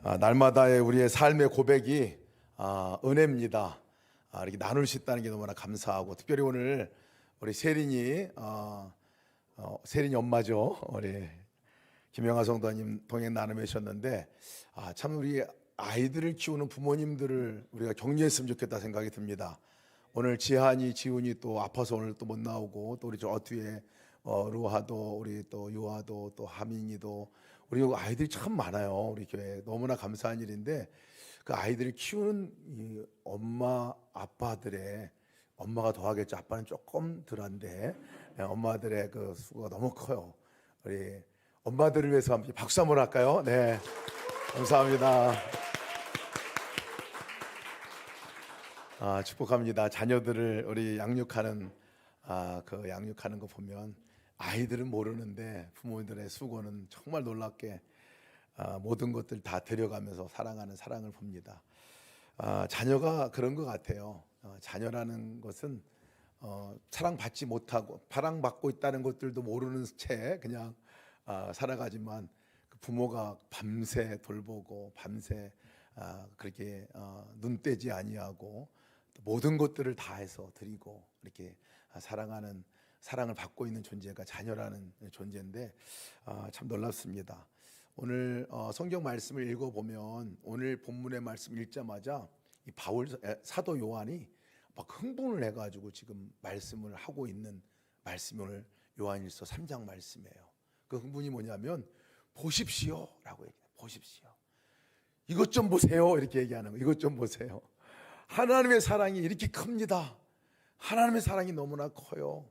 날마다의 우리의 삶의 고백이 은혜입니다. 이렇게 나눌 수 있다는 게 너무나 감사하고, 특별히 오늘 우리 세린이 엄마죠. 우리 김영하 성도님 동행 나눔하셨는데, 참 우리 아이들을 키우는 부모님들을 우리가 격려했으면 좋겠다 생각이 듭니다. 오늘 지한이, 지훈이 또 아파서 오늘 또 못 나오고, 또 우리 저 어투에 루하도, 우리 또 유아도, 또 하민이도, 우리 아이들이 참 많아요. 우리 교회 너무나 감사한 일인데, 그 아이들을 키우는 이 엄마 아빠들의, 엄마가 더 하겠죠. 아빠는 조금 덜한데 엄마들의 그 수고가 너무 커요. 우리 엄마들을 위해서 함께 박수 한번 할까요? 네, 감사합니다. 축복합니다. 자녀들을 우리 양육하는 그 양육하는 거 보면 아이들은 모르는데 부모님들의 수고는 정말 놀랍게 모든 것들 다 데려가면서 사랑하는 사랑을 봅니다. 자녀가 그런 것 같아요. 자녀라는 것은 사랑받지 못하고 사랑받고 있다는 것들도 모르는 채 그냥 살아가지만, 그 부모가 밤새 돌보고 밤새 그렇게 눈 떼지 아니하고 모든 것들을 다해서 드리고 이렇게 사랑하는, 사랑을 받고 있는 존재가 자녀라는 존재인데 참 놀랍습니다. 오늘 성경 말씀을 읽어보면, 오늘 본문의 말씀 읽자마자 이 사도 요한이 막 흥분을 해가지고 지금 말씀을 하고 있는 말씀이 오늘 요한일서 3장 말씀이에요. 그 흥분이 뭐냐면, 보십시오 라고 얘기해요. 보십시오, 이것 좀 보세요, 이렇게 얘기하는 거예요. 이것 좀 보세요. 하나님의 사랑이 이렇게 큽니다. 하나님의 사랑이 너무나 커요.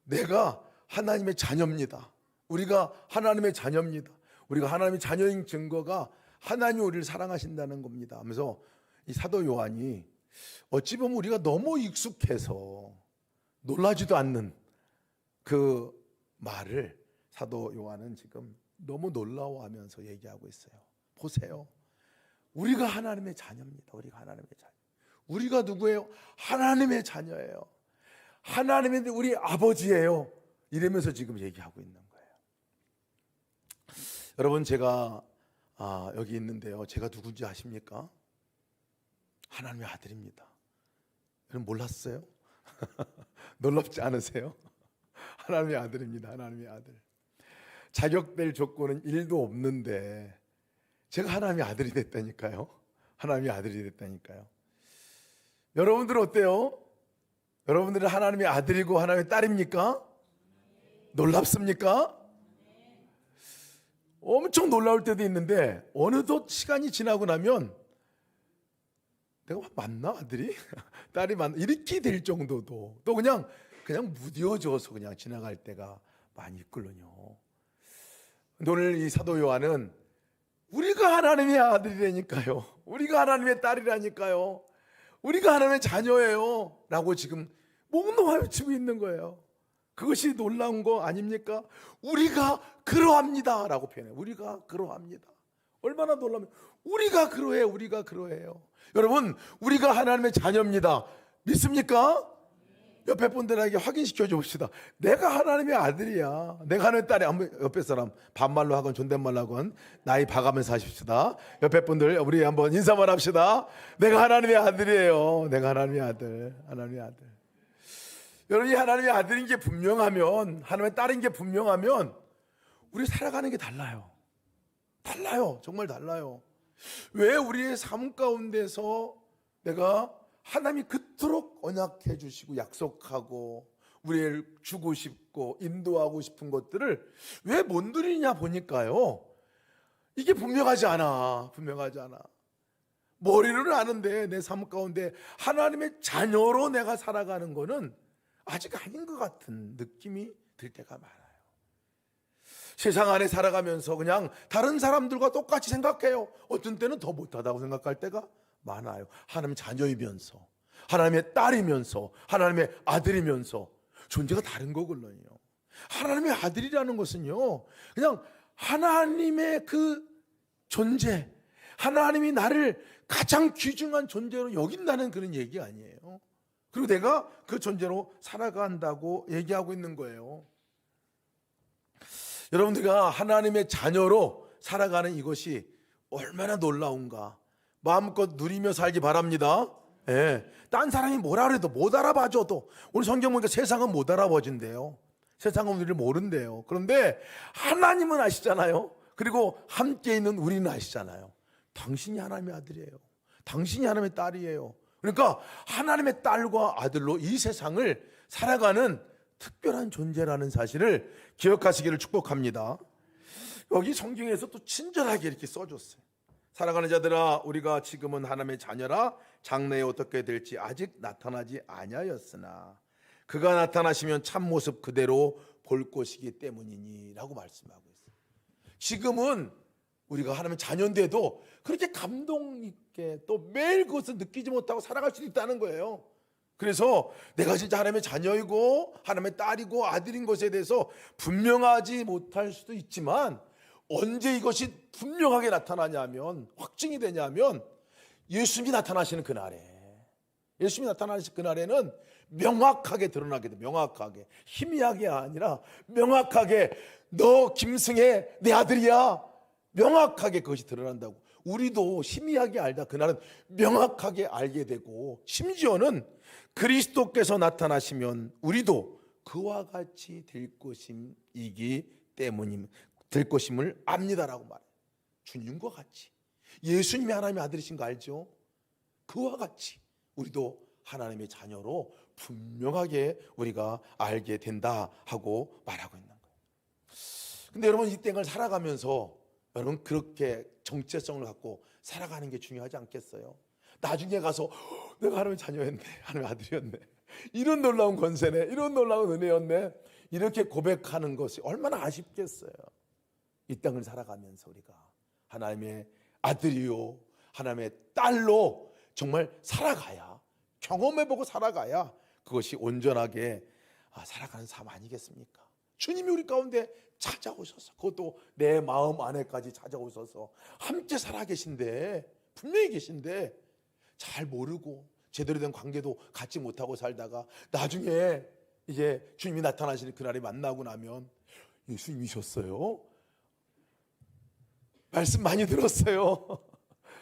내가 하나님의 자녀입니다. 우리가 하나님의 자녀입니다. 우리가 하나님의 자녀인 증거가 하나님이 우리를 사랑하신다는 겁니다 하면서, 이 사도 요한이 어찌 보면 우리가 너무 익숙해서 놀라지도 않는 그 말을 사도 요한은 지금 너무 놀라워하면서 얘기하고 있어요. 보세요, 우리가 하나님의 자녀입니다. 우리가 하나님의 자녀. 우리가 누구예요? 하나님의 자녀예요. 하나님의 우리 아버지예요. 이러면서 지금 얘기하고 있는 거예요. 여러분, 제가 여기 있는데요, 제가 누군지 아십니까? 하나님의 아들입니다. 여러분 몰랐어요? 놀랍지 않으세요? 하나님의 아들입니다. 하나님의 아들. 자격될 조건은 1도 없는데 제가 하나님의 아들이 됐다니까요. 하나님의 아들이 됐다니까요. 여러분들은 어때요? 여러분들은 하나님의 아들이고 하나님의 딸입니까? 놀랍습니까? 엄청 놀라울 때도 있는데, 어느덧 시간이 지나고 나면 내가 맞나, 아들이? 딸이 맞나? 이렇게 될 정도도, 또 그냥 무뎌져서 그냥 지나갈 때가 많이 있거든요. 근데 오늘 이 사도 요한은 우리가 하나님의 아들이라니까요, 우리가 하나님의 딸이라니까요, 우리가 하나님의 자녀예요 라고 지금 목 놓아 외치고 있는 거예요. 그것이 놀라운 거 아닙니까? 우리가 그러합니다 라고 표현해요. 우리가 그러합니다. 얼마나 놀라면, 우리가 그러해요. 우리가 그러해요. 여러분, 우리가 하나님의 자녀입니다. 믿습니까? 옆에 분들에게 확인시켜 줍시다. 내가 하나님의 아들이야, 내가 하나님의 딸이야. 한번 옆에 사람 반말로 하건 존댓말로 하건 나이 봐가면서 하십시다. 옆에 분들 우리 한번 인사만 합시다. 내가 하나님의 아들이에요. 내가 하나님의 아들. 하나님의 아들. 여러분이 하나님의 아들인 게 분명하면, 하나님의 딸인 게 분명하면 우리 살아가는 게 달라요. 달라요. 정말 달라요. 왜 우리의 삶 가운데서 내가 하나님이 그토록 언약해 주시고 약속하고 우리를 주고 싶고 인도하고 싶은 것들을 왜 못 누리냐 보니까요, 이게 분명하지 않아. 분명하지 않아. 머리로는 아는데 내 삶 가운데 하나님의 자녀로 내가 살아가는 거는 아직 아닌 것 같은 느낌이 들 때가 많아요. 세상 안에 살아가면서 그냥 다른 사람들과 똑같이 생각해요. 어떤 때는 더 못하다고 생각할 때가 많아요. 하나님의 자녀이면서, 하나님의 딸이면서, 하나님의 아들이면서 존재가 다른 거거든요. 하나님의 아들이라는 것은요, 그냥 하나님의 그 존재, 하나님이 나를 가장 귀중한 존재로 여긴다는 그런 얘기 아니에요. 그리고 내가 그 존재로 살아간다고 얘기하고 있는 거예요. 여러분들과 하나님의 자녀로 살아가는 이것이 얼마나 놀라운가. 마음껏 누리며 살기 바랍니다. 예. 딴 사람이 뭐라 그래도 못 알아봐줘도, 우리 성경 보니까 세상은 못 알아봐준대요. 세상은 우리를 모른대요. 그런데 하나님은 아시잖아요. 그리고 함께 있는 우리는 아시잖아요. 당신이 하나님의 아들이에요. 당신이 하나님의 딸이에요. 그러니까 하나님의 딸과 아들로 이 세상을 살아가는 특별한 존재라는 사실을 기억하시기를 축복합니다. 여기 성경에서 또 친절하게 이렇게 써줬어요. 살아가는 자들아, 우리가 지금은 하나님의 자녀라. 장래에 어떻게 될지 아직 나타나지 아니하였으나 그가 나타나시면 참모습 그대로 볼 것이기 때문이니 라고 말씀하고 있어요. 지금은 우리가 하나님의 자녀인데도 그렇게 감동 있게 또 매일 그것을 느끼지 못하고 살아갈 수 있다는 거예요. 그래서 내가 진짜 하나님의 자녀이고 하나님의 딸이고 아들인 것에 대해서 분명하지 못할 수도 있지만, 언제 이것이 분명하게 나타나냐면, 확증이 되냐면 예수님이 나타나시는 그날에, 예수님이 나타나시는 그날에는 명확하게 드러나게 돼. 명확하게, 희미하게 아니라 명확하게, 너 김승혜 내 아들이야. 명확하게 그것이 드러난다고. 우리도 희미하게 알다 그날은 명확하게 알게 되고, 심지어는 그리스도께서 나타나시면 우리도 그와 같이 될 것임이기 때문임, 될 것임을 압니다라고 말해요. 주님과 같이, 예수님이 하나님의 아들이신 거 알죠? 그와 같이 우리도 하나님의 자녀로 분명하게 우리가 알게 된다 하고 말하고 있는 거예요. 근데 여러분, 이 땅을 살아가면서 여러분 그렇게 정체성을 갖고 살아가는 게 중요하지 않겠어요? 나중에 가서 내가 하나님의 자녀였네, 하나님의 아들이었네, 이런 놀라운 권세네, 이런 놀라운 은혜였네, 이렇게 고백하는 것이 얼마나 아쉽겠어요. 이 땅을 살아가면서 우리가 하나님의 아들이요 하나님의 딸로 정말 살아가야, 경험해보고 살아가야 그것이 온전하게 살아가는 삶 아니겠습니까? 주님이 우리 가운데 찾아오셔서, 그것도 내 마음 안에까지 찾아오셔서 함께 살아계신데, 분명히 계신데 잘 모르고 제대로 된 관계도 갖지 못하고 살다가 나중에 이제 주님이 나타나시는 그날에 만나고 나면, 예수님이셨어요? 말씀 많이 들었어요.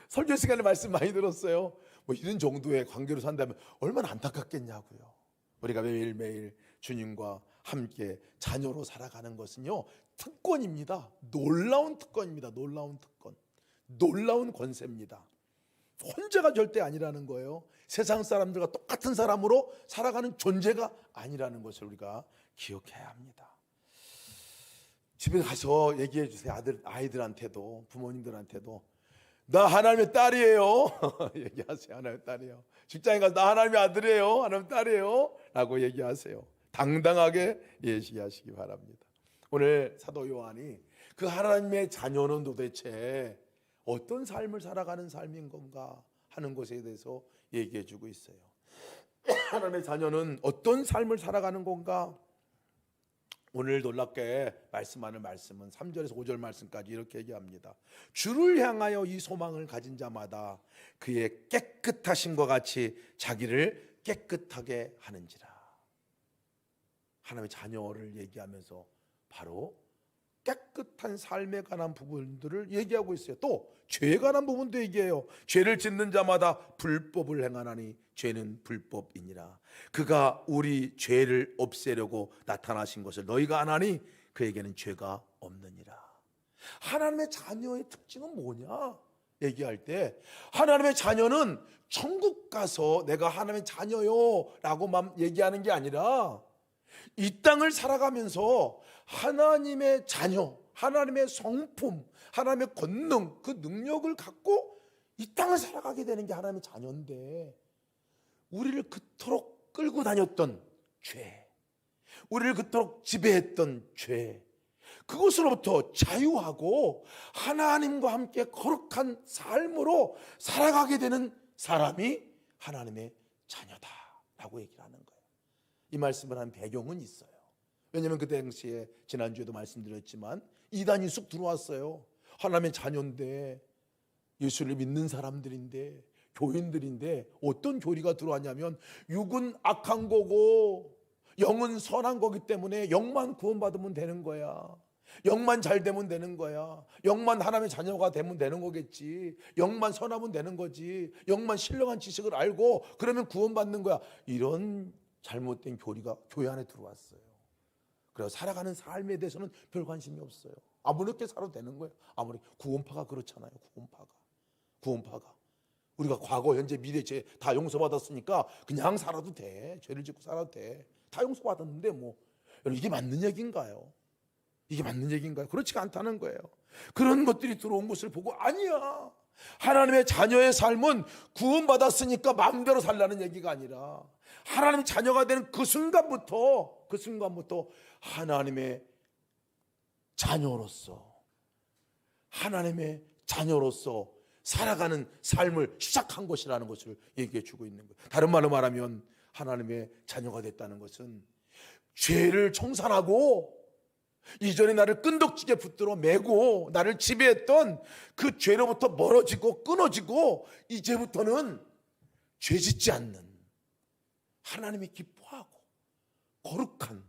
설교 시간에 말씀 많이 들었어요. 뭐 이런 정도의 관계로 산다면 얼마나 안타깝겠냐고요. 우리가 매일매일 주님과 함께 자녀로 살아가는 것은요, 특권입니다. 놀라운 특권입니다. 놀라운 특권, 놀라운 권세입니다. 혼자가 절대 아니라는 거예요. 세상 사람들과 똑같은 사람으로 살아가는 존재가 아니라는 것을 우리가 기억해야 합니다. 집에 가서 얘기해 주세요. 아이들한테도, 부모님들한테도 나 하나님의 딸이에요. 얘기하세요. 하나님의 딸이에요. 직장에 가서 나 하나님의 아들이에요, 하나님의 딸이에요 라고 얘기하세요. 당당하게 얘기하시기 바랍니다. 오늘 사도 요한이 그 하나님의 자녀는 도대체 어떤 삶을 살아가는 삶인 건가 하는 것에 대해서 얘기해 주고 있어요. 하나님의 자녀는 어떤 삶을 살아가는 건가? 오늘 놀랍게 말씀하는 말씀은 3절에서 5절 말씀까지 이렇게 얘기합니다. 주를 향하여 이 소망을 가진 자마다 그의 깨끗하심과 같이 자기를 깨끗하게 하는지라. 하나님의 자녀를 얘기하면서 바로 깨끗한 삶에 관한 부분들을 얘기하고 있어요. 또 죄에 관한 부분도 얘기해요. 죄를 짓는 자마다 불법을 행하나니 죄는 불법이니라. 그가 우리 죄를 없애려고 나타나신 것을 너희가 아나니 그에게는 죄가 없느니라. 하나님의 자녀의 특징은 뭐냐? 얘기할 때 하나님의 자녀는 천국 가서 내가 하나님의 자녀요 라고만 얘기하는 게 아니라, 이 땅을 살아가면서 하나님의 자녀, 하나님의 성품, 하나님의 권능, 그 능력을 갖고 이 땅을 살아가게 되는 게 하나님의 자녀인데, 우리를 그토록 끌고 다녔던 죄, 우리를 그토록 지배했던 죄, 그것으로부터 자유하고 하나님과 함께 거룩한 삶으로 살아가게 되는 사람이 하나님의 자녀다라고 얘기를 하는 거예요. 이 말씀을 한 배경은 있어요. 왜냐하면 그 당시에 지난주에도 말씀드렸지만 이단이 쑥 들어왔어요. 하나님의 자녀인데, 예수를 믿는 사람들인데, 교인들인데 어떤 교리가 들어왔냐면, 육은 악한 거고 영은 선한 거기 때문에 영만 구원받으면 되는 거야. 영만 잘 되면 되는 거야. 영만 하나님의 자녀가 되면 되는 거겠지. 영만 선하면 되는 거지. 영만 신령한 지식을 알고 그러면 구원받는 거야. 이런 잘못된 교리가 교회 안에 들어왔어요. 그래서 살아가는 삶에 대해서는 별 관심이 없어요. 아무렇게 살아도 되는 거예요. 아무리 구원파가 그렇잖아요. 구원파가 우리가 과거, 현재, 미래 죄 다 용서받았으니까 그냥 살아도 돼. 죄를 짓고 살아도 돼. 다 용서받았는데 뭐 이게 맞는 얘기인가요? 이게 맞는 얘기인가요? 그렇지가 않다는 거예요. 그런 것들이 들어온 것을 보고 아니야. 하나님의 자녀의 삶은 구원받았으니까 마음대로 살라는 얘기가 아니라 하나님의 자녀가 되는 그 순간부터 하나님의 자녀로서 살아가는 삶을 시작한 것이라는 것을 얘기해 주고 있는 거예요. 다른 말로 말하면 하나님의 자녀가 됐다는 것은 죄를 청산하고 이전에 나를 끈덕지게 붙들어 매고 나를 지배했던 그 죄로부터 멀어지고 끊어지고 이제부터는 죄짓지 않는 하나님이 기뻐하고 거룩한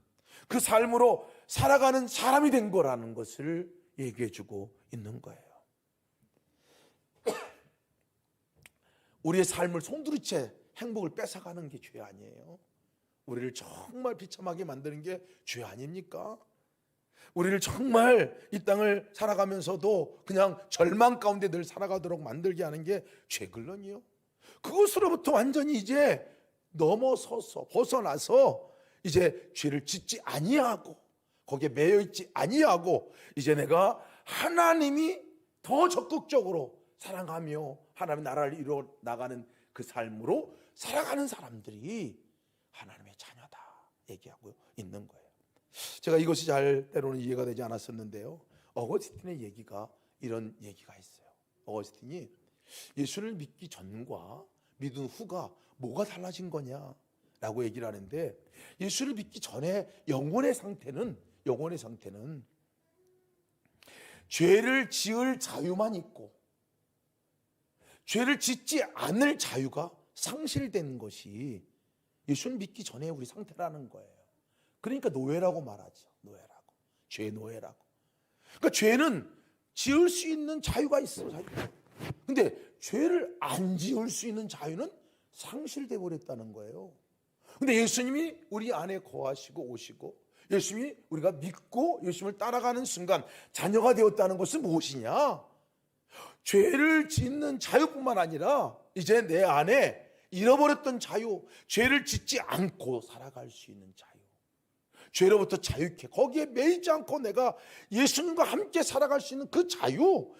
그 삶으로 살아가는 사람이 된 거라는 것을 얘기해 주고 있는 거예요. 우리의 삶을 송두리째 행복을 뺏어가는 게 죄 아니에요? 우리를 정말 비참하게 만드는 게 죄 아닙니까? 우리를 정말 이 땅을 살아가면서도 그냥 절망 가운데 늘 살아가도록 만들게 하는 게 죄글런이요. 그것으로부터 완전히 이제 넘어서서 벗어나서 이제 죄를 짓지 아니하고 거기에 매여 있지 아니하고 이제 내가 하나님이 더 적극적으로 사랑하며 하나님의 나라를 이루어 나가는 그 삶으로 살아가는 사람들이 하나님의 자녀다 얘기하고 있는 거예요. 제가 이것이 잘 때로는 이해가 되지 않았었는데요. 어거스틴의 얘기가 이런 얘기가 있어요. 어거스틴이 예수를 믿기 전과 믿은 후가 뭐가 달라진 거냐라고 얘기를 하는데 예수를 믿기 전에 영혼의 상태는 죄를 지을 자유만 있고 죄를 짓지 않을 자유가 상실된 것이 예수를 믿기 전에 우리 상태라는 거예요. 그러니까 노예라고 말하죠. 죄 노예라고. 그러니까 죄는 지을 수 있는 자유가 있어. 근데 죄를 안 지을 수 있는 자유는 상실돼 버렸다는 거예요. 근데 예수님이 우리 안에 거하시고 오시고 예수님이 우리가 믿고 예수님을 따라가는 순간 자녀가 되었다는 것은 무엇이냐? 죄를 짓는 자유뿐만 아니라 이제 내 안에 잃어버렸던 자유, 죄를 짓지 않고 살아갈 수 있는 자유, 죄로부터 자유케 거기에 매이지 않고 내가 예수님과 함께 살아갈 수 있는 그 자유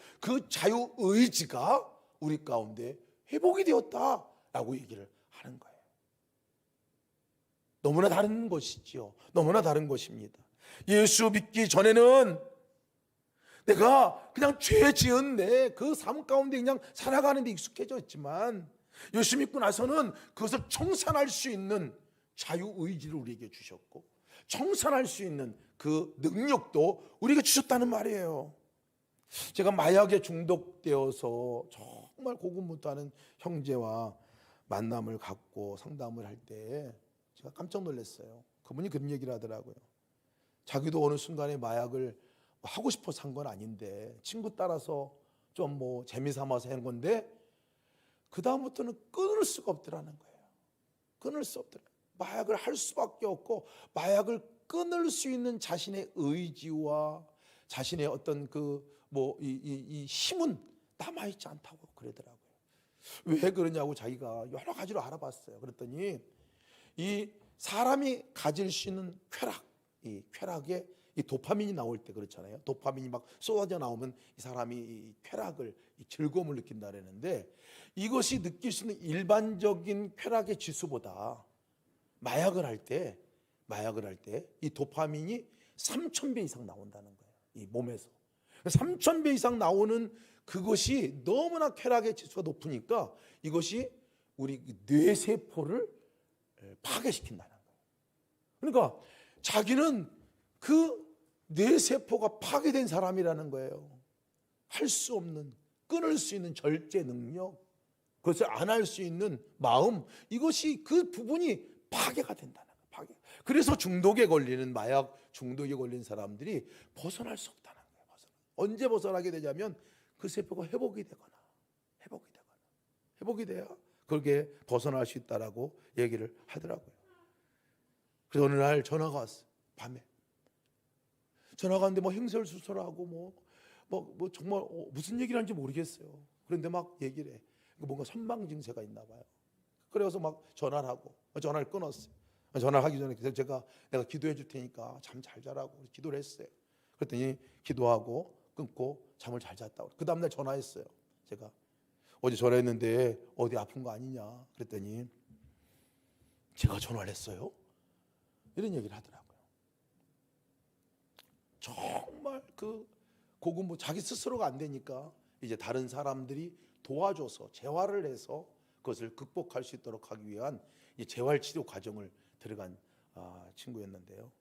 의지가 우리 가운데 회복이 되었다라고 얘기를 하는 거예요. 너무나 다른 것이지요. 너무나 다른 것입니다. 예수 믿기 전에는 내가 그냥 죄 지은 내 그 삶 가운데 그냥 살아가는 데 익숙해졌지만 예수 믿고 나서는 그것을 청산할 수 있는 자유의지를 우리에게 주셨고 청산할 수 있는 그 능력도 우리에게 주셨다는 말이에요. 제가 마약에 중독되어서 정말 고군분투하는 형제와 만남을 갖고 상담을 할 때 제가 깜짝 놀랐어요. 그분이 그런 얘기를 하더라고요. 자기도 어느 순간에 마약을 하고 싶어서 한 건 아닌데 친구 따라서 좀 뭐 재미삼아서 한 건데 그 다음부터는 끊을 수가 없더라는 거예요. 끊을 수 없더라. 마약을 할 수밖에 없고 마약을 끊을 수 있는 자신의 의지와 자신의 어떤 이 힘은 남아있지 않다고 그러더라고요. 왜 그러냐고 자기가 여러 가지로 알아봤어요. 그랬더니 이 사람이 가질 수 있는 이 쾌락에 이 도파민이 나올 때 그렇잖아요. 도파민이 막 쏟아져 나오면 이 사람이 이 쾌락을, 이 즐거움을 느낀다 그랬는데 이것이 느낄 수 있는 일반적인 쾌락의 지수보다 마약을 할 때 이 도파민이 3,000배 이상 나온다는 거예요. 이 몸에서 3,000배 이상 나오는 그것이 너무나 쾌락의 지수가 높으니까 이것이 우리 뇌세포를 파괴시킨다는 거예요. 그러니까 자기는 그 뇌세포가 파괴된 사람이라는 거예요. 할 수 없는, 끊을 수 있는 절제 능력, 그것을 안 할 수 있는 마음, 이것이 그 부분이 파괴가 된다는 거예요. 그래서 중독에 걸리는, 마약 중독에 걸린 사람들이 벗어날 수 없다는 거예요. 언제 벗어나게 되냐면 그 세포가 회복이 돼야 그렇게 벗어날 수 있다라고 얘기를 하더라고요. 그래서 어느 날 전화가 왔어요. 밤에 전화가 왔는데 뭐 행설수설하고 뭐 정말 무슨 얘기를 하는지 모르겠어요. 그런데 막 얘기를 해. 뭔가 선망 증세가 있나 봐요. 그래서 막 전화를 하고, 전화를 끊었어요. 전화를 하기 전에 그래서 내가 기도해 줄 테니까 잠 잘 자라고 기도를 했어요. 그랬더니 기도하고 끊고 잠을 잘 잤다고. 그 다음날 전화했어요. 제가 어제 전화했는데 어디 아픈 거 아니냐 그랬더니 제가 전화를 했어요? 이런 얘기를 하더라고요. 정말 그건 자기 스스로가 안 되니까 이제 다른 사람들이 도와줘서 재활을 해서 그것을 극복할 수 있도록 하기 위한 재활치료 과정을 들어간 친구였는데요.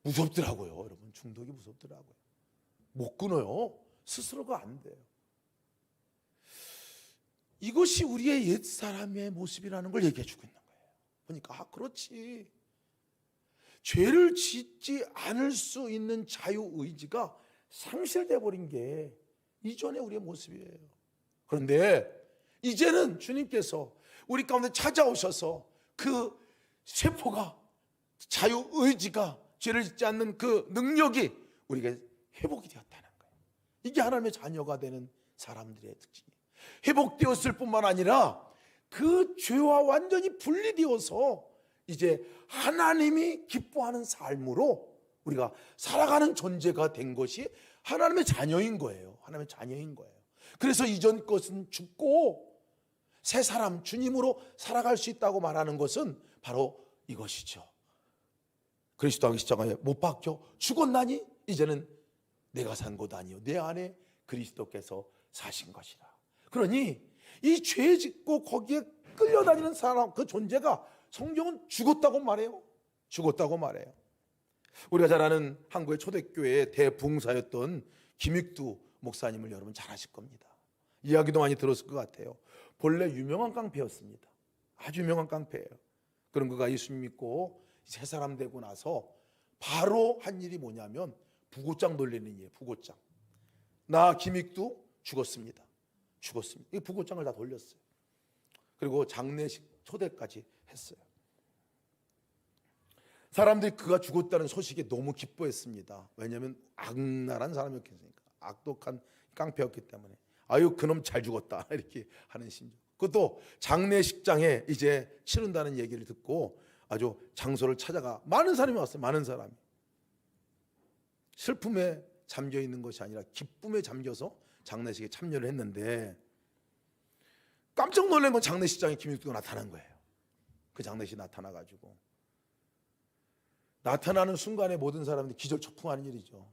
무섭더라고요. 여러분, 중독이 무섭더라고요. 못 끊어요. 스스로가 안 돼요. 이것이 우리의 옛사람의 모습이라는 걸 얘기해 주고 있는 거예요. 보니까 그렇지. 죄를 짓지 않을 수 있는 자유의지가 상실돼 버린 게 이전의 우리의 모습이에요. 그런데 이제는 주님께서 우리 가운데 찾아오셔서 그 세포가, 자유의지가, 죄를 짓지 않는 그 능력이 우리에게 회복이 되었다는 거예요. 이게 하나님의 자녀가 되는 사람들의 특징이에요. 회복되었을 뿐만 아니라 그 죄와 완전히 분리되어서 이제 하나님이 기뻐하는 삶으로 우리가 살아가는 존재가 된 것이 하나님의 자녀인 거예요. 하나님의 자녀인 거예요. 그래서 이전 것은 죽고 새 사람, 주님으로 살아갈 수 있다고 말하는 것은 바로 이것이죠. 그리스도 십자가에 못 박혀 죽었나니 이제는 내가 산 것 아니요 내 안에 그리스도께서 사신 것이라. 그러니 이 죄 짓고 거기에 끌려다니는 사람, 그 존재가 성경은 죽었다고 말해요. 죽었다고 말해요. 우리가 잘 아는 한국의 초대교회의 대붕사였던 김익두 목사님을 여러분 잘 아실 겁니다. 이야기도 많이 들었을 것 같아요. 본래 유명한 깡패였습니다. 아주 유명한 깡패예요. 그런 그가 예수님 믿고 새 사람 되고 나서 바로 한 일이 뭐냐면 부고장 돌리는 일이에요. 부고장. 나 김익두 죽었습니다. 이 부고장을 다 돌렸어요. 그리고 장례식 초대까지 했어요. 사람들이 그가 죽었다는 소식에 너무 기뻐했습니다. 왜냐하면 악랄한 사람이었으니까, 악독한 깡패였기 때문에. 아유, 그놈 잘 죽었다 이렇게 하는 심정. 그것도 장례식장에 이제 치른다는 얘기를 듣고 아주 장소를 찾아가 많은 사람이 왔어요. 많은 사람이. 슬픔에 잠겨 있는 것이 아니라 기쁨에 잠겨서 장례식에 참여를 했는데, 깜짝 놀란 건 장례식장에 김익두가 나타난 거예요. 그 장례식에 나타나가지고 나타나는 순간에 모든 사람들이 기절초풍하는 일이죠.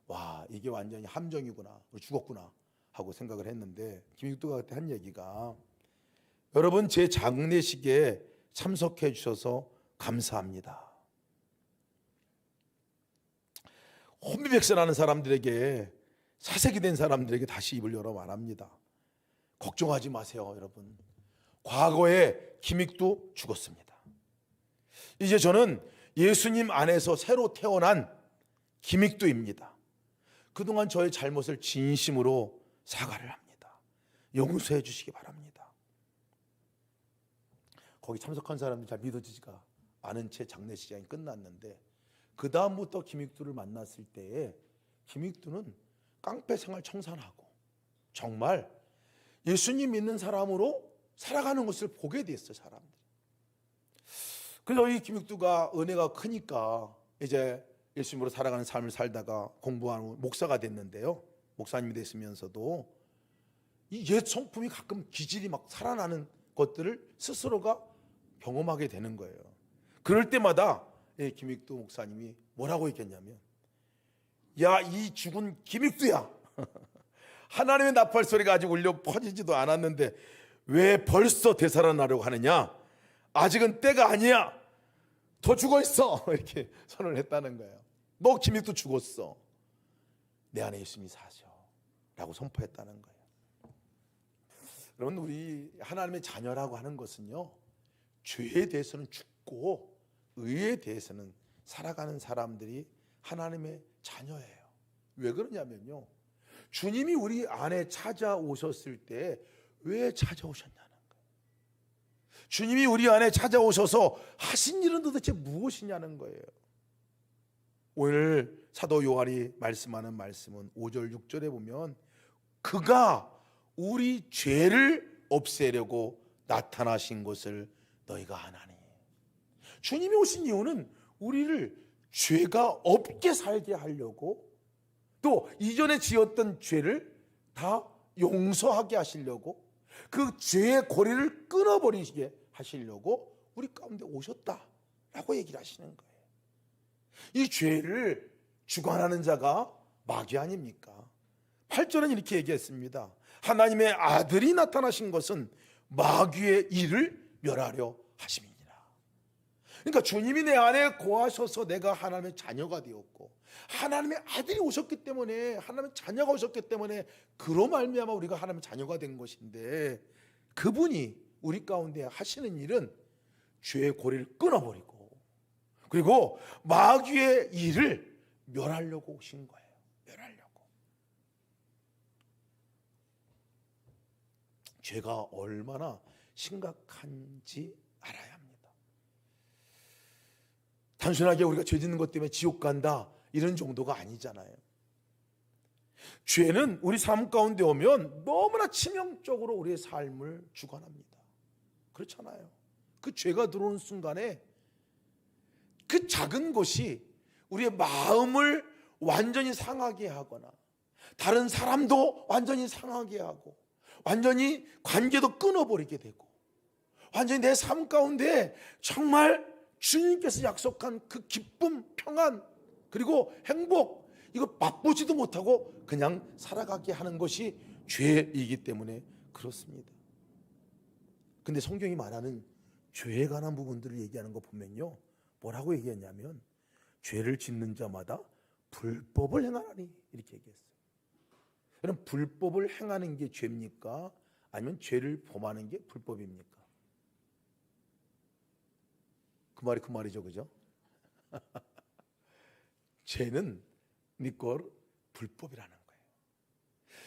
와, 이게 완전히 함정이구나, 죽었구나 하고 생각을 했는데, 김익두가 그때 한 얘기가, 여러분 제 장례식에 참석해 주셔서 감사합니다. 혼비백산하는 사람들에게, 사색이 된 사람들에게 다시 입을 열어 말합니다. 걱정하지 마세요, 여러분. 과거에 김익두 죽었습니다. 이제 저는 예수님 안에서 새로 태어난 김익두입니다. 그동안 저의 잘못을 진심으로 사과를 합니다. 용서해 주시기 바랍니다. 거기 참석한 사람들이 잘 믿어지지가 않은 채 장례식장이 끝났는데, 그 다음부터 김익두를 만났을 때에 김익두는 깡패 생활 청산하고 정말 예수님 믿는 사람으로 살아가는 것을 보게 됐어요, 사람들이. 그래서 이 김익두가 은혜가 크니까 이제 예수님으로 살아가는 삶을 살다가 공부하는 목사가 됐는데요. 목사님이 됐으면서도 이 옛 성품이 가끔 기질이 막 살아나는 것들을 스스로가 경험하게 되는 거예요. 그럴 때마다 김익두 목사님이 뭐라고 했겠냐면, 야, 이 죽은 김익두야, 하나님의 나팔 소리가 아직 울려 퍼지지도 않았는데 왜 벌써 되살아나려고 하느냐? 아직은 때가 아니야. 더 죽어 있어. 이렇게 선언을 했다는 거예요. 너 김익두 죽었어. 내 안에 예수님이 사셔 라고 선포했다는 거예요. 여러분, 우리 하나님의 자녀라고 하는 것은요, 죄에 대해서는 죽고 의에 대해서는 살아가는 사람들이 하나님의 자녀예요. 왜 그러냐면요, 주님이 우리 안에 찾아오셨을 때 왜 찾아오셨냐는 거예요. 주님이 우리 안에 찾아오셔서 하신 일은 도대체 무엇이냐는 거예요. 오늘 사도 요한이 말씀하는 말씀은 5절 6절에 보면 그가 우리 죄를 없애려고 나타나신 것을 너희가 아나니. 주님이 오신 이유는 우리를 죄가 없게 살게 하려고, 또 이전에 지었던 죄를 다 용서하게 하시려고, 그 죄의 고리를 끊어버리게 하시려고 우리 가운데 오셨다라고 얘기를 하시는 거예요. 이 죄를 주관하는 자가 마귀 아닙니까? 8절은 이렇게 얘기했습니다. 하나님의 아들이 나타나신 것은 마귀의 일을 멸하려 하심이니라. 그러니까 주님이 내 안에 거하셔서 내가 하나님의 자녀가 되었고, 하나님의 아들이 오셨기 때문에, 하나님의 자녀가 오셨기 때문에 그로 말미암아 우리가 하나님의 자녀가 된 것인데, 그분이 우리 가운데 하시는 일은 죄의 고리를 끊어버리고, 그리고 마귀의 일을 멸하려고 오신 거예요. 멸하려고. 죄가 얼마나 심각한지 알아야 합니다. 단순하게 우리가 죄 짓는 것 때문에 지옥 간다 이런 정도가 아니잖아요. 죄는 우리 삶 가운데 오면 너무나 치명적으로 우리의 삶을 주관합니다. 그렇잖아요. 그 죄가 들어오는 순간에 그 작은 것이 우리의 마음을 완전히 상하게 하거나, 다른 사람도 완전히 상하게 하고, 완전히 관계도 끊어버리게 되고, 완전히 내 삶 가운데 정말 주님께서 약속한 그 기쁨, 평안, 그리고 행복, 이거 맛보지도 못하고 그냥 살아가게 하는 것이 죄이기 때문에 그렇습니다. 근데 성경이 말하는 죄에 관한 부분들을 얘기하는 거 보면요, 뭐라고 얘기했냐면 죄를 짓는 자마다 불법을 행하나니 이렇게 얘기했어요. 그럼 불법을 행하는 게 죄입니까? 아니면 죄를 범하는 게 불법입니까? 그 말이 그 말이죠, 그죠? 죄는 니꼴 불법이라는 거예요.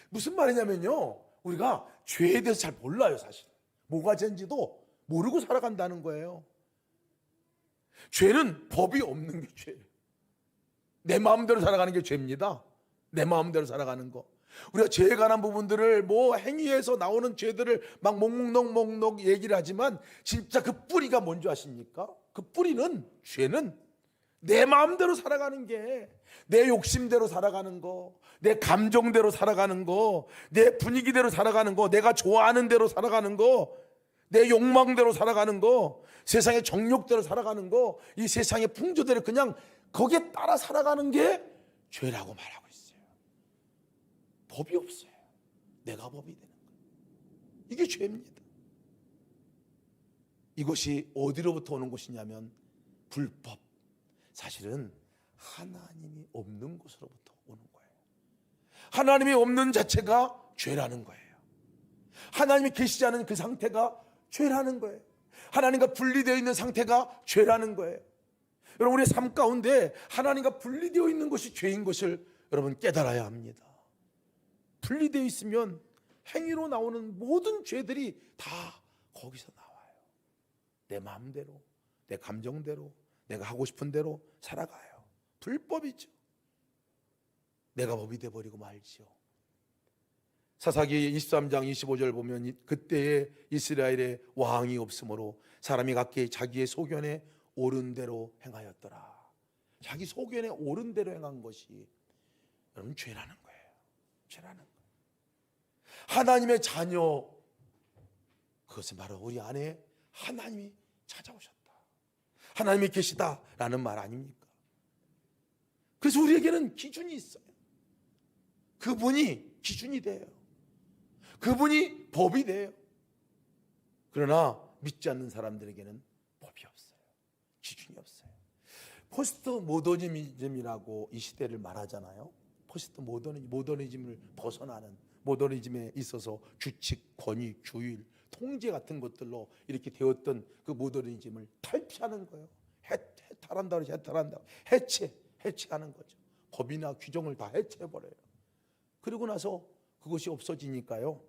무슨 말이냐면요, 우리가 죄에 대해서 잘 몰라요. 사실 뭐가 죄인지도 모르고 살아간다는 거예요. 죄는 법이 없는 게 죄예요. 내 마음대로 살아가는 게 죄입니다. 내 마음대로 살아가는 거. 우리가 죄에 관한 부분들을 뭐 행위에서 나오는 죄들을 막 목록 얘기를 하지만, 진짜 그 뿌리가 뭔지 아십니까? 그 뿌리는, 죄는 내 마음대로 살아가는 게, 내 욕심대로 살아가는 거, 내 감정대로 살아가는 거, 내 분위기대로 살아가는 거, 내가 좋아하는 대로 살아가는 거, 내 욕망대로 살아가는 거, 세상의 정욕대로 살아가는 거, 이 세상의 풍조대로 그냥 거기에 따라 살아가는 게 죄라고 말하고 있어요. 법이 없어요. 내가 법이 되는 거예요. 이게 죄입니다. 이것이 어디로부터 오는 것이냐면 불법. 사실은 하나님이 없는 곳으로부터 오는 거예요. 하나님이 없는 자체가 죄라는 거예요. 하나님이 계시지 않은 그 상태가 죄라는 거예요. 하나님과 분리되어 있는 상태가 죄라는 거예요. 여러분, 우리의 삶 가운데 하나님과 분리되어 있는 것이 죄인 것을 여러분 깨달아야 합니다. 분리되어 있으면 행위로 나오는 모든 죄들이 다 거기서 나와요. 내 마음대로, 내 감정대로, 내가 하고 싶은 대로 살아가요. 불법이죠. 내가 법이 돼버리고 말지요. 사사기 23장 25절 보면 그때에 이스라엘에 왕이 없으므로 사람이 각기 자기의 소견에 옳은 대로 행하였더라. 자기 소견에 옳은 대로 행한 것이 여러분 죄라는 거예요. 죄라는 거예요. 하나님의 자녀, 그것은 바로 우리 안에 하나님이 찾아오셨다, 하나님이 계시다라는 말 아닙니까? 그래서 우리에게는 기준이 있어요. 그분이 기준이 돼요. 그분이 법이 돼요. 그러나 믿지 않는 사람들에게는 법이 없어요. 기준이 없어요. 포스트 모더니즘이라고 이 시대를 말하잖아요. 포스트 모더니즘을 벗어나는, 모더니즘에 있어서 규칙, 권위, 규율, 통제 같은 것들로 이렇게 되었던 그 모더니즘을 탈피하는 거예요. 해탈한다 그러지. 해탈한다. 해체하는 거죠. 법이나 규정을 다 해체해버려요. 그리고 나서 그것이 없어지니까요,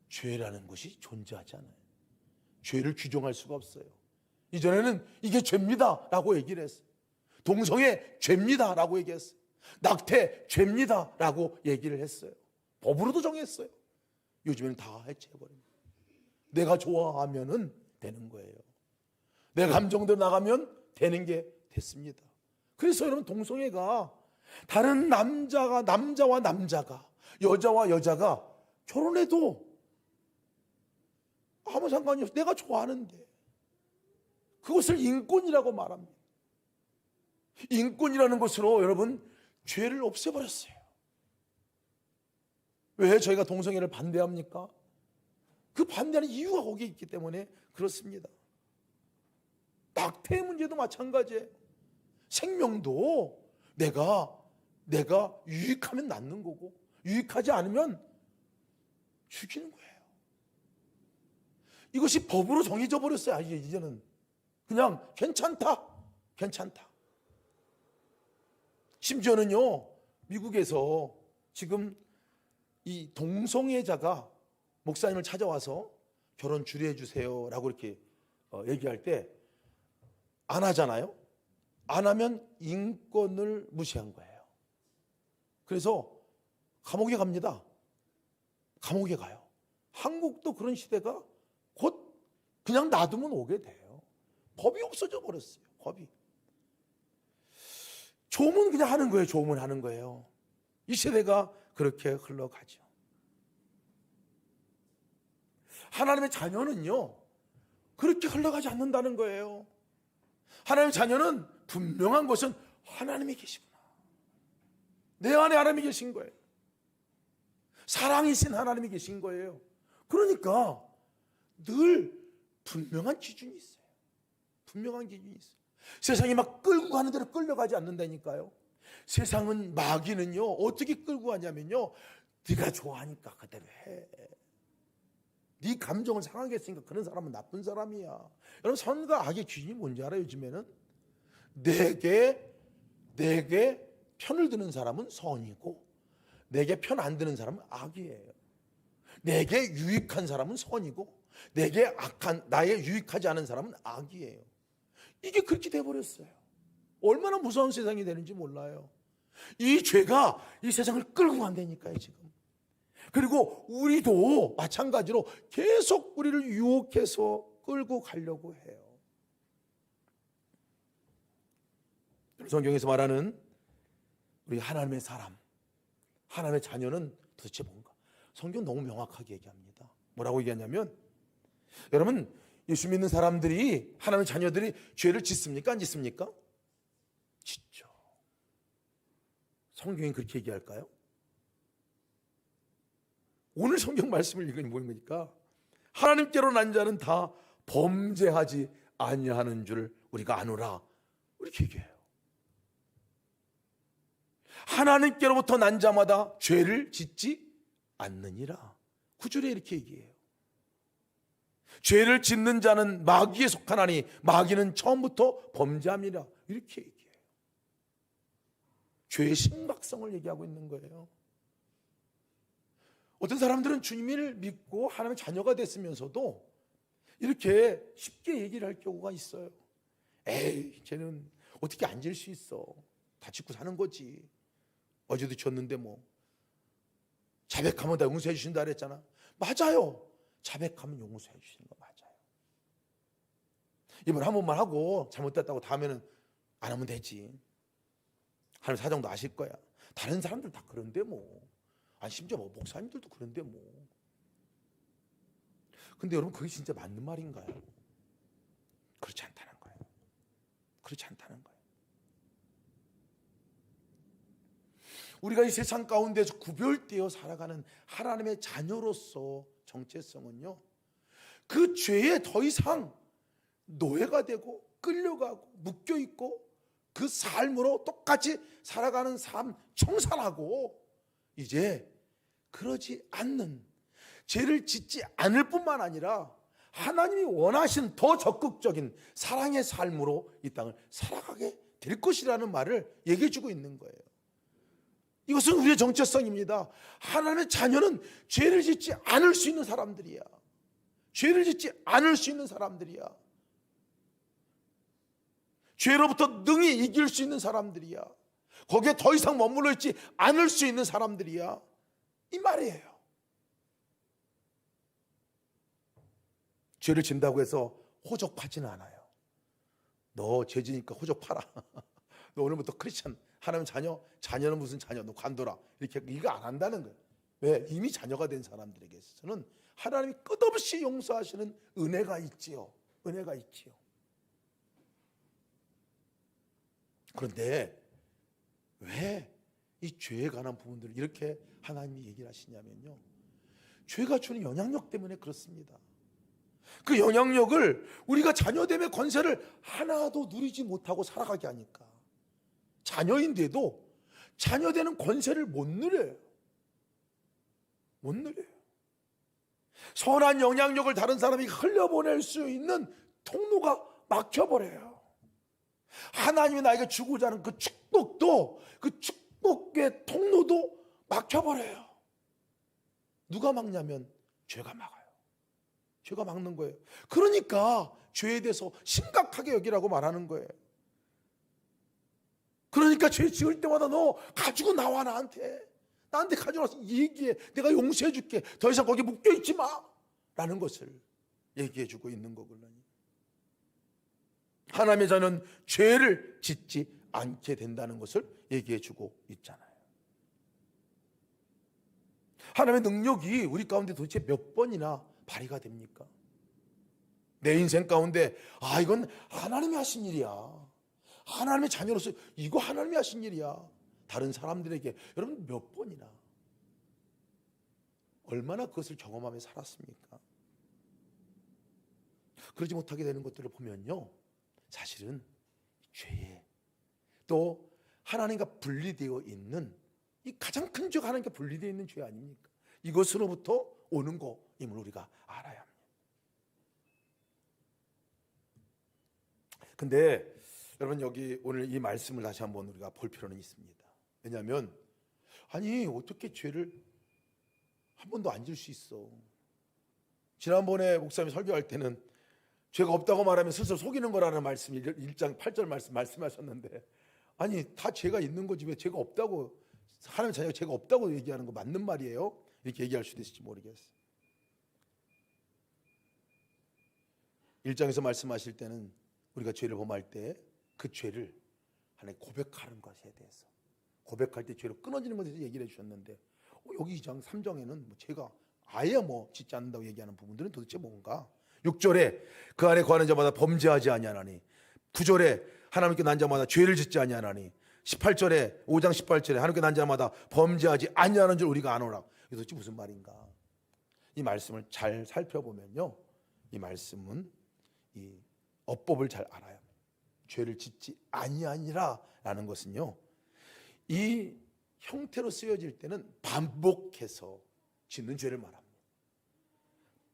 죄라는 것이 존재하지 않아요. 죄를 규정할 수가 없어요. 이전에는 이게 죄입니다 라고 얘기를 했어요. 동성애 죄입니다 라고 얘기했어요. 낙태 죄입니다 라고 얘기를 했어요. 법으로도 정했어요. 요즘에는 다 해체해버립니다. 내가 좋아하면은 되는 거예요. 내 감정대로 나가면 되는 게 됐습니다. 그래서 여러분, 동성애가 다른 남자와 남자가, 여자와 여자가 결혼해도 아무 상관이 없어. 내가 좋아하는데. 그것을 인권이라고 말합니다. 인권이라는 것으로 여러분, 죄를 없애버렸어요. 왜 저희가 동성애를 반대합니까? 그 반대하는 이유가 거기에 있기 때문에 그렇습니다. 낙태의 문제도 마찬가지예요. 생명도 내가 유익하면 낳는 거고, 유익하지 않으면 죽이는 거예요. 이것이 법으로 정해져 버렸어요. 이제는 그냥 괜찮다. 심지어는요, 미국에서 지금 이 동성애자가 목사님을 찾아와서 결혼 주례해 주세요 라고 이렇게 얘기할 때 안 하잖아요. 안 하면 인권을 무시한 거예요. 그래서 감옥에 갑니다. 감옥에 가요. 한국도 그런 시대가 곧 그냥 놔두면 오게 돼요. 법이 없어져 버렸어요. 법이. 조문 그냥 하는 거예요. 조문 하는 거예요. 이 세대가 그렇게 흘러가죠. 하나님의 자녀는요, 그렇게 흘러가지 않는다는 거예요. 하나님의 자녀는 분명한 것은 하나님이 계시구나. 내 안에 하나님이 계신 거예요. 사랑이신 하나님이 계신 거예요. 그러니까 늘 분명한 기준이 있어요. 분명한 기준이 있어요. 세상이 막 끌고 가는 대로 끌려가지 않는다니까요. 세상은, 마귀는요, 어떻게 끌고 가냐면요, 네가 좋아하니까 그대로 해. 네 감정을 상하게 했으니까 그런 사람은 나쁜 사람이야. 여러분, 선과 악의 기준이 뭔지 알아요? 요즘에는 내게 편을 드는 사람은 선이고, 내게 편 안 드는 사람은 악이에요. 내게 유익한 사람은 선이고, 내게 악한, 나의 유익하지 않은 사람은 악이에요. 이게 그렇게 돼버렸어요. 얼마나 무서운 세상이 되는지 몰라요. 이 죄가 이 세상을 끌고 간다니까요, 지금. 그리고 우리도 마찬가지로 계속 우리를 유혹해서 끌고 가려고 해요. 성경에서 말하는 우리 하나님의 사람, 하나님의 자녀는 도대체 뭔가? 성경 너무 명확하게 얘기합니다. 뭐라고 얘기하냐면, 여러분, 예수 믿는 사람들이, 하나님의 자녀들이 죄를 짓습니까? 안 짓습니까? 짓죠. 성경이 그렇게 얘기할까요? 오늘 성경 말씀을 읽으니 뭐입니까? 하나님께로 난 자는 다 범죄하지 아니하는 줄 우리가 아노라, 이렇게 얘기해요. 하나님께로부터 난 자마다 죄를 짓지 않느니라. 9절에 이렇게 얘기해요. 죄를 짓는 자는 마귀에 속하나니 마귀는 처음부터 범죄함이라, 이렇게 얘기해요. 죄의 심각성을 얘기하고 있는 거예요. 어떤 사람들은 주님을 믿고 하나님의 자녀가 됐으면서도 이렇게 쉽게 얘기를 할 경우가 있어요. 에이, 쟤는 어떻게 안 질 수 있어. 다 짓고 사는 거지. 어제도 졌는데 뭐. 자백하면 다 용서해 주신다 그랬잖아. 맞아요. 자백하면 용서해 주시는 거 맞아요. 이번 한 번만 하고 잘못됐다고 다음에는 안 하면 되지. 하나님 사정도 아실 거야. 다른 사람들 다 그런데 뭐. 아니, 심지어 뭐 목사님들도 그런데 뭐. 근데 여러분, 그게 진짜 맞는 말인가요? 그렇지 않다는 거예요. 그렇지 않다는 거예요. 우리가 이 세상 가운데서 구별되어 살아가는 하나님의 자녀로서 정체성은요, 그 죄에 더 이상 노예가 되고 끌려가고 묶여있고 그 삶으로 똑같이 살아가는 삶 청산하고, 이제 그러지 않는, 죄를 짓지 않을 뿐만 아니라 하나님이 원하신 더 적극적인 사랑의 삶으로 이 땅을 살아가게 될 것이라는 말을 얘기해 주고 있는 거예요. 이것은 우리의 정체성입니다. 하나님의 자녀는 죄를 짓지 않을 수 있는 사람들이야. 죄를 짓지 않을 수 있는 사람들이야. 죄로부터 능히 이길 수 있는 사람들이야. 거기에 더 이상 머물러 있지 않을 수 있는 사람들이야. 이 말이에요. 죄를 진다고 해서 호적파지는 않아요. 너 죄 지니까 호적파라. 너 오늘부터 크리스찬, 하나님 자녀, 자녀는 무슨 자녀, 너 관둬라. 이렇게 이거 안 한다는 거예요. 왜? 이미 자녀가 된 사람들에게 있어서는 하나님이 끝없이 용서하시는 은혜가 있지요. 은혜가 있지요. 그런데 왜 이 죄에 관한 부분들을 이렇게 하나님이 얘기를 하시냐면요, 죄가 주는 영향력 때문에 그렇습니다. 그 영향력을 우리가 자녀됨의 권세를 하나도 누리지 못하고 살아가게 하니까 자녀인데도 자녀되는 권세를 못 누려요. 못 누려요. 선한 영향력을 다른 사람이 흘려보낼 수 있는 통로가 막혀버려요. 하나님이 나에게 주고자 하는 그 축복도, 그 축복의 통로도 막혀버려요. 누가 막냐면 죄가 막아요. 죄가 막는 거예요. 그러니까 죄에 대해서 심각하게 여기라고 말하는 거예요. 그러니까 죄 지을 때마다 너 가지고 나와. 나한테 가지고 와서 얘기해. 내가 용서해 줄게. 더 이상 거기 묶여있지 마 라는 것을 얘기해 주고 있는 거거든요. 하나님의 자는 죄를 짓지 않게 된다는 것을 얘기해 주고 있잖아요. 하나님의 능력이 우리 가운데 도대체 몇 번이나 발휘가 됩니까? 내 인생 가운데 이건 하나님이 하신 일이야. 하나님의 자녀로서 이거 하나님이 하신 일이야. 다른 사람들에게 여러분 몇 번이나, 얼마나 그것을 경험하며 살았습니까? 그러지 못하게 되는 것들을 보면요, 사실은 죄에, 또 하나님과 분리되어 있는 이 가장 큰 죄가 하나님과 분리되어 있는 죄 아닙니까? 이것으로부터 오는 거임을 우리가 알아야 합니다. 근데 여러분, 여기 오늘 이 말씀을 다시 한번 우리가 볼 필요는 있습니다. 왜냐하면 어떻게 죄를 한 번도 안 질 수 있어? 지난번에 목사님이 설교할 때는 죄가 없다고 말하면 스스로 속이는 거라는 말씀, 1장 8절 말씀하셨는데, 다 죄가 있는 거지 왜 죄가 없다고, 하나님 자녀가 죄가 없다고 얘기하는 거 맞는 말이에요? 이렇게 얘기할 수도 있을지 모르겠어요. 1장에서 말씀하실 때는 우리가 죄를 범할 때 그 죄를 하나님 고백하는 것에 대해서, 고백할 때 죄로 끊어지는 것에 대해서 얘기를 해주셨는데, 여기 2장 3장에는 죄가 아예 짓지 않는다고 얘기하는 부분들은 도대체 뭔가? 6절에 그 안에 거하는 자마다 범죄하지 아니하나니, 9절에 하나님께 난 자마다 죄를 짓지 아니하나니, 18절에 5장 18절에 하나님께 난 자마다 범죄하지 아니하는 줄 우리가 아노라. 이게 도대체 무슨 말인가? 이 말씀을 잘 살펴보면요, 이 말씀은 이 어법을 잘 알아야 합니다. 죄를 짓지 아니하니라 라는 것은요, 이 형태로 쓰여질 때는 반복해서 짓는 죄를 말합니다.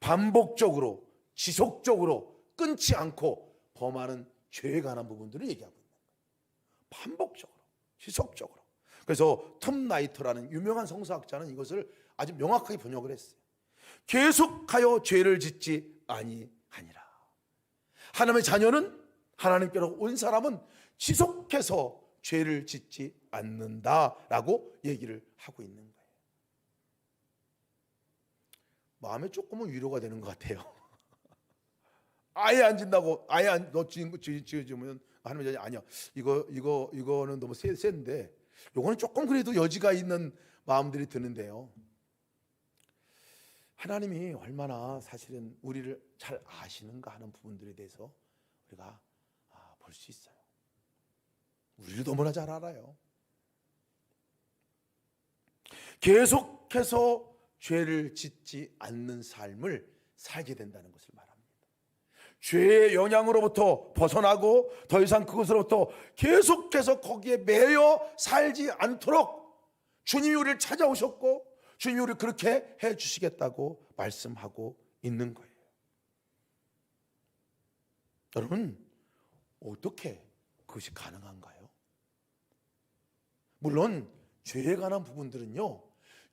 반복적으로, 지속적으로, 끊지 않고 범하는 죄에 관한 부분들을 얘기하고 있는 거예요. 반복적으로, 지속적으로. 그래서 톰 나이터라는 유명한 성서학자는 이것을 아주 명확하게 번역을 했어요. 계속하여 죄를 짓지 아니하니라. 하나님의 자녀는, 하나님께로 온 사람은 지속해서 죄를 짓지 않는다라고 얘기를 하고 있는 거예요. 마음에 조금은 위로가 되는 것 같아요. 아예 안 짓는다고, 너 지으면 하나님의 자녀 아니야. 이거는 너무 센데, 요거는 조금 그래도 여지가 있는 마음들이 드는데요. 하나님이 얼마나 사실은 우리를 잘 아시는가 하는 부분들에 대해서 우리가 볼 수 있어요. 우리를 너무나 잘 알아요. 계속해서 죄를 짓지 않는 삶을 살게 된다는 것을 말합니다. 죄의 영향으로부터 벗어나고 더 이상 그것으로부터 계속해서 거기에 매여 살지 않도록 주님이 우리를 찾아오셨고, 주님이 우리를 그렇게 해주시겠다고 말씀하고 있는 거예요. 여러분, 어떻게 그것이 가능한가요? 물론 죄에 관한 부분들은요,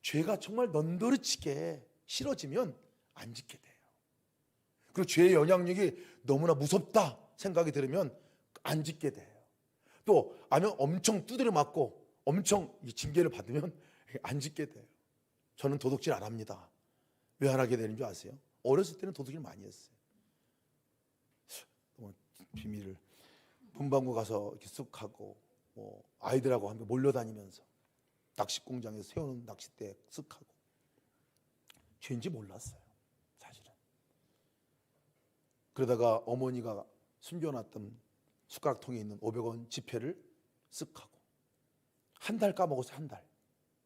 죄가 정말 넌더러치게 싫어지면 안 짓게 돼요. 그리고 죄의 영향력이 너무나 무섭다 생각이 들으면 안 짓게 돼요. 또 아니면 엄청 두드려 맞고 엄청 징계를 받으면 안 짓게 돼요. 저는 도둑질 안 합니다. 왜 안 하게 되는 줄 아세요? 어렸을 때는 도둑질 많이 했어요. 비밀을 문방구 가서 이렇게 쓱 하고, 아이들하고 함께 몰려다니면서 낚시 공장에서 세우는 낚싯대 쓱 하고. 죄인지 몰랐어요, 사실은. 그러다가 어머니가 숨겨놨던 숟가락통에 있는 500원 지폐를 쓱 하고, 한 달 까먹었어요.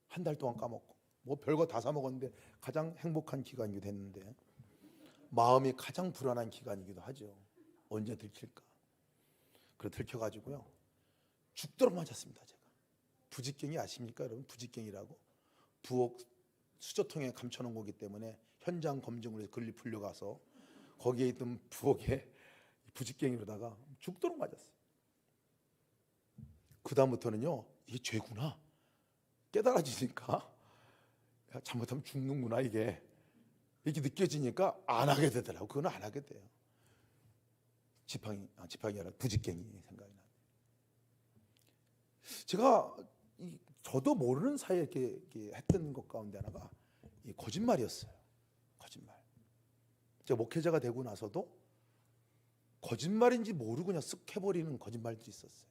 한 달 동안 까먹고, 뭐 별거 다 사 먹었는데 가장 행복한 기간이기도 했는데 마음이 가장 불안한 기간이기도 하죠. 언제 들킬까? 그래 들켜가지고요, 죽도록 맞았습니다. 제가. 부직갱이 아십니까, 여러분? 부직갱이라고. 부엌 수저통에 감춰놓은 거기 때문에 현장 검증으로 해서 근리 풀려가서 거기에 있던 부엌에 부직갱이로다가 죽도록 맞았어요. 그 다음부터는요, 이게 죄구나 깨달아지니까, 야, 잘못하면 죽는구나, 이게 이렇게 느껴지니까 안 하게 되더라고. 그건 안 하게 돼요. 지팡이 아니라 부직갱이 생각이 나요. 제가 저도 모르는 사이에 이렇게 했던 것 가운데 하나가 이 거짓말이었어요. 거짓말. 제가 목회자가 되고 나서도 거짓말인지 모르고 그냥 쓱 해버리는 거짓말들이 있었어요.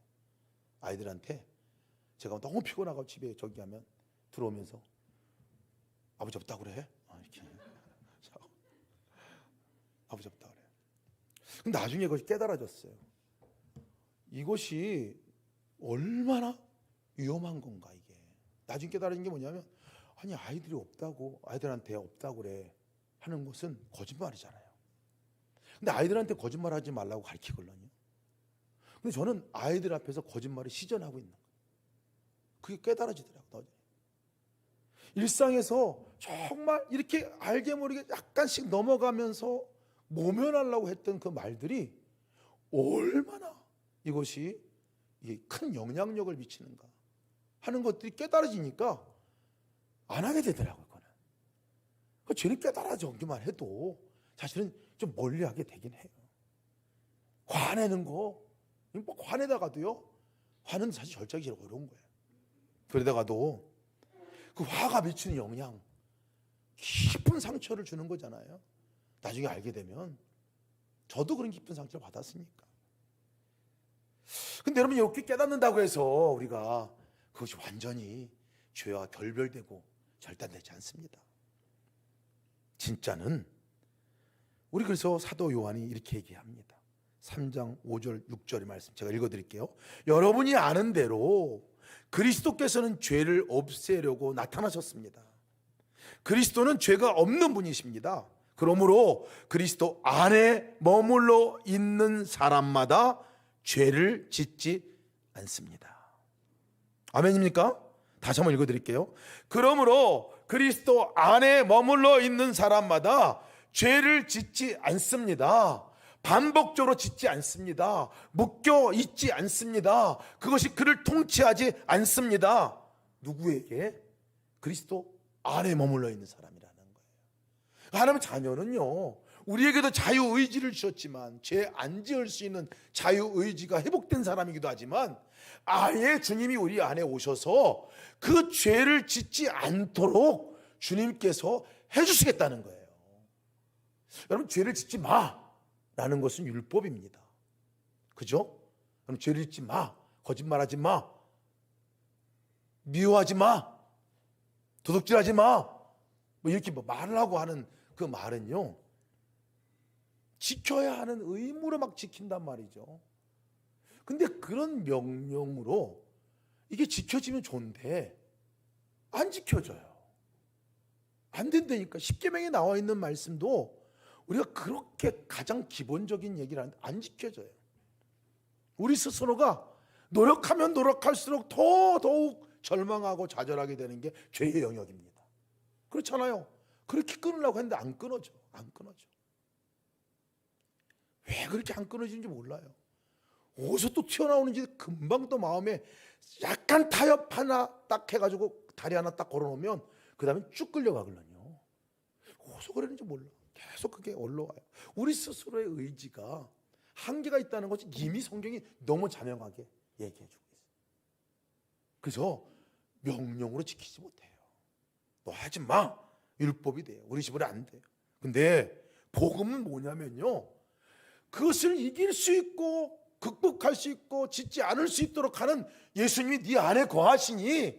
아이들한테 제가 너무 피곤하고 집에 저기 하면 들어오면서 아버지 없다고 그래? 이렇게 아버지 없다고 그래. 근데 나중에 그것이 깨달아졌어요. 이것이 얼마나 위험한 건가, 이게. 나중에 깨달은 게 뭐냐면, 아니 아이들이 없다고, 아이들한테 없다고 그래 하는 것은 거짓말이잖아요. 근데 아이들한테 거짓말하지 말라고 가르치거든요. 근데 저는 아이들 앞에서 거짓말을 시전하고 있는 거예요. 그게 깨달아지더라고요. 일상에서 정말 이렇게 알게 모르게 약간씩 넘어가면서 모면하려고 했던 그 말들이 얼마나 이것이 큰 영향력을 미치는가 하는 것들이 깨달아지니까 안 하게 되더라고요. 그거는. 죄는 깨달아지기만 해도 사실은 좀 멀리하게 되긴 해요. 화내는 거, 뭐 화내다가도요, 화는 사실 절제하기 어려운 거예요. 그러다가도 그 화가 미치는 영향, 깊은 상처를 주는 거잖아요. 나중에 알게 되면. 저도 그런 깊은 상처를 받았으니까. 근데 여러분, 이렇게 깨닫는다고 해서 우리가 그것이 완전히 죄와 결별되고 절단되지 않습니다. 진짜는 우리 그래서 사도 요한이 이렇게 얘기합니다. 3장 5절 6절의 말씀 제가 읽어드릴게요. 여러분이 아는 대로 그리스도께서는 죄를 없애려고 나타나셨습니다. 그리스도는 죄가 없는 분이십니다. 그러므로 그리스도 안에 머물러 있는 사람마다 죄를 짓지 않습니다. 아멘입니까? 다시 한번 읽어드릴게요. 그러므로 그리스도 안에 머물러 있는 사람마다 죄를 짓지 않습니다. 반복적으로 짓지 않습니다. 묶여 있지 않습니다. 그것이 그를 통치하지 않습니다. 누구에게? 그리스도 안에 머물러 있는 사람이라는 거예요. 하나님 자녀는요, 우리에게도 자유의지를 주셨지만 죄 안 지을 수 있는 자유의지가 회복된 사람이기도 하지만 아예 주님이 우리 안에 오셔서 그 죄를 짓지 않도록 주님께서 해주시겠다는 거예요. 여러분, 죄를 짓지 마라는 것은 율법입니다. 그죠? 그럼 죄를 짓지 마, 거짓말하지 마, 미워하지 마, 도둑질하지 마, 뭐 이렇게 말을 하고 하는 그 말은요, 지켜야 하는 의무로 막 지킨단 말이죠. 근데 그런 명령으로 이게 지켜지면 좋은데 안 지켜져요. 안 된다니까. 십계명에 나와 있는 말씀도 우리가 그렇게 가장 기본적인 얘기를 하는데 안 지켜져요. 우리 스스로가 노력하면 노력할수록 더욱 절망하고 좌절하게 되는 게 죄의 영역입니다. 그렇잖아요. 그렇게 끊으려고 했는데 안 끊어져. 왜 그렇게 안 끊어지는지 몰라요. 어디서 또 튀어나오는지 금방 또 마음에 약간 타협 하나 딱 해가지고 다리 하나 딱 걸어놓으면 그 다음에 쭉 끌려가거든요. 어디서 그러는지 몰라. 계속 그게 올라와요. 우리 스스로의 의지가 한계가 있다는 것이 이미 성경이 너무 자명하게 얘기해주고 있어요. 그래서 명령으로 지키지 못해요. 너 하지 마. 율법이 돼요. 우리 집으로 안 돼요. 근데 복음은 뭐냐면요, 그것을 이길 수 있고 극복할 수 있고 짓지 않을 수 있도록 하는 예수님이 네 안에 거하시니,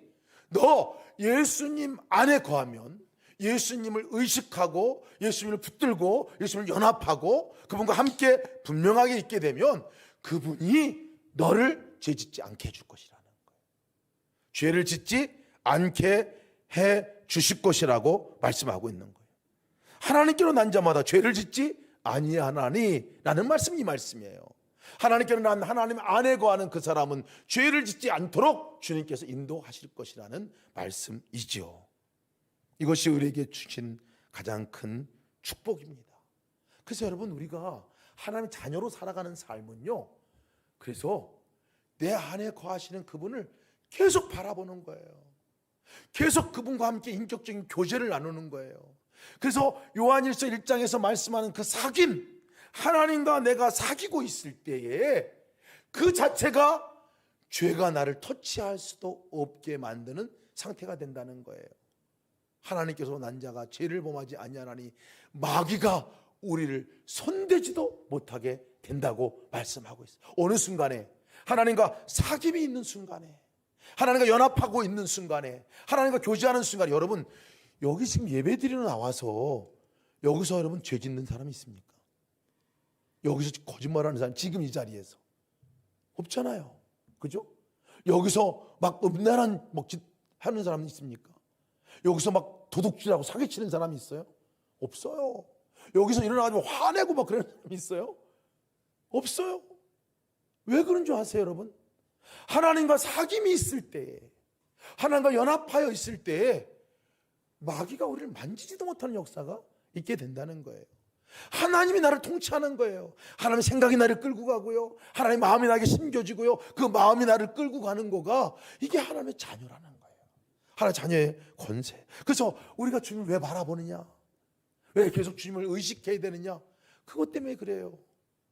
너 예수님 안에 거하면 예수님을 의식하고 예수님을 붙들고 예수님을 연합하고 그분과 함께 분명하게 있게 되면 그분이 너를 죄 짓지 않게 해줄 것이라는 거예요. 죄를 짓지 않게 해 주실 것이라고 말씀하고 있는 거예요. 하나님께로 난 자마다 죄를 짓지 아니하나니 라는 말씀이 이 말씀이에요. 하나님께로 난 하나님 안에 거하는 그 사람은 죄를 짓지 않도록 주님께서 인도하실 것이라는 말씀이죠. 이것이 우리에게 주신 가장 큰 축복입니다. 그래서 여러분, 우리가 하나님의 자녀로 살아가는 삶은요, 그래서 내 안에 거하시는 그분을 계속 바라보는 거예요. 계속 그분과 함께 인격적인 교제를 나누는 거예요. 그래서 요한일서 1장에서 말씀하는 그 사귐, 하나님과 내가 사귀고 있을 때에 그 자체가 죄가 나를 터치할 수도 없게 만드는 상태가 된다는 거예요. 하나님께서 난 자가 죄를 범하지 아니하나니 마귀가 우리를 손대지도 못하게 된다고 말씀하고 있어요. 어느 순간에 하나님과 사귐이 있는 순간에, 하나님과 연합하고 있는 순간에, 하나님과 교제하는 순간에, 여러분 여기 지금 예배드리러 나와서 여기서 여러분 죄 짓는 사람이 있습니까? 여기서 거짓말하는 사람 지금 이 자리에서 없잖아요. 그죠? 여기서 막 음란한 짓 하는 사람이 있습니까? 여기서 막 도둑질하고 사기치는 사람이 있어요? 없어요. 여기서 일어나가지고 화내고 막 그러는 사람이 있어요? 없어요. 왜 그런 줄 아세요, 여러분? 하나님과 사귐이 있을 때, 하나님과 연합하여 있을 때 마귀가 우리를 만지지도 못하는 역사가 있게 된다는 거예요. 하나님이 나를 통치하는 거예요. 하나님의 생각이 나를 끌고 가고요, 하나님의 마음이 나에게 심겨지고요, 그 마음이 나를 끌고 가는 거가 이게 하나님의 자녀라는 거예요. 하나님의 자녀의 권세. 그래서 우리가 주님을 왜 바라보느냐, 왜 계속 주님을 의식해야 되느냐, 그것 때문에 그래요.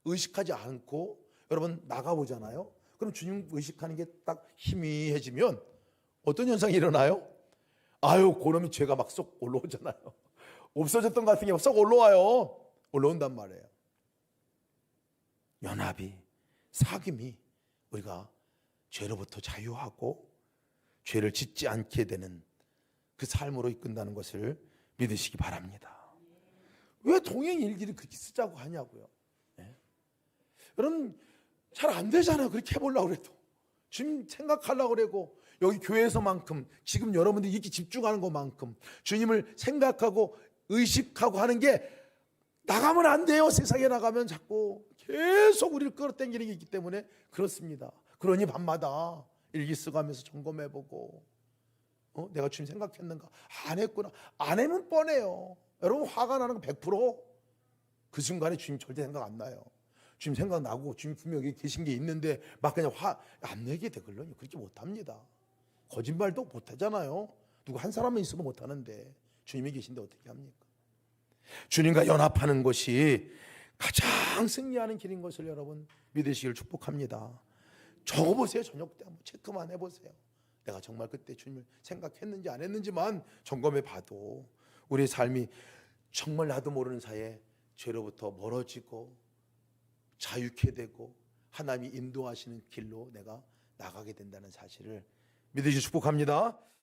의식하지 않고 여러분 나가보잖아요. 그럼 주님 의식하는 게 딱 희미해지면 어떤 현상이 일어나요? 아유, 그놈이 죄가 막 쏙 올라오잖아요. 없어졌던 것 같은 게 쏙 올라와요. 올라온단 말이에요. 연합이, 사귐이 우리가 죄로부터 자유하고 죄를 짓지 않게 되는 그 삶으로 이끈다는 것을 믿으시기 바랍니다. 왜 동행 일기를 그렇게 쓰자고 하냐고요. 네? 여러분 잘 안 되잖아요. 그렇게 해보려고 그래도. 주님 생각하려고 그러고, 여기 교회에서만큼 지금 여러분들이 이렇게 집중하는 것만큼 주님을 생각하고 의식하고 하는 게 나가면 안 돼요. 세상에 나가면 자꾸 계속 우리를 끌어당기는 게 있기 때문에 그렇습니다. 그러니 밤마다 일기 쓰가면서 점검해보고, 내가 주님 생각했는가? 안 했구나. 안 하면 뻔해요. 여러분 화가 나는 거 100%그 순간에 주님 절대 생각 안 나요. 주님 생각나고 주님 분명히 계신 게 있는데 막 그냥 화 안 내게 되거든요. 그렇게 못합니다. 거짓말도 못하잖아요. 누구 한 사람만 있어도 못하는데 주님이 계신데 어떻게 합니까? 주님과 연합하는 것이 가장 승리하는 길인 것을 여러분 믿으시길 축복합니다. 적어보세요. 저녁 때 한번 체크만 해보세요. 내가 정말 그때 주님을 생각했는지 안 했는지만 점검해 봐도 우리의 삶이 정말 나도 모르는 사이에 죄로부터 멀어지고 자유케 되고 하나님이 인도하시는 길로 내가 나가게 된다는 사실을 믿으시길 축복합니다.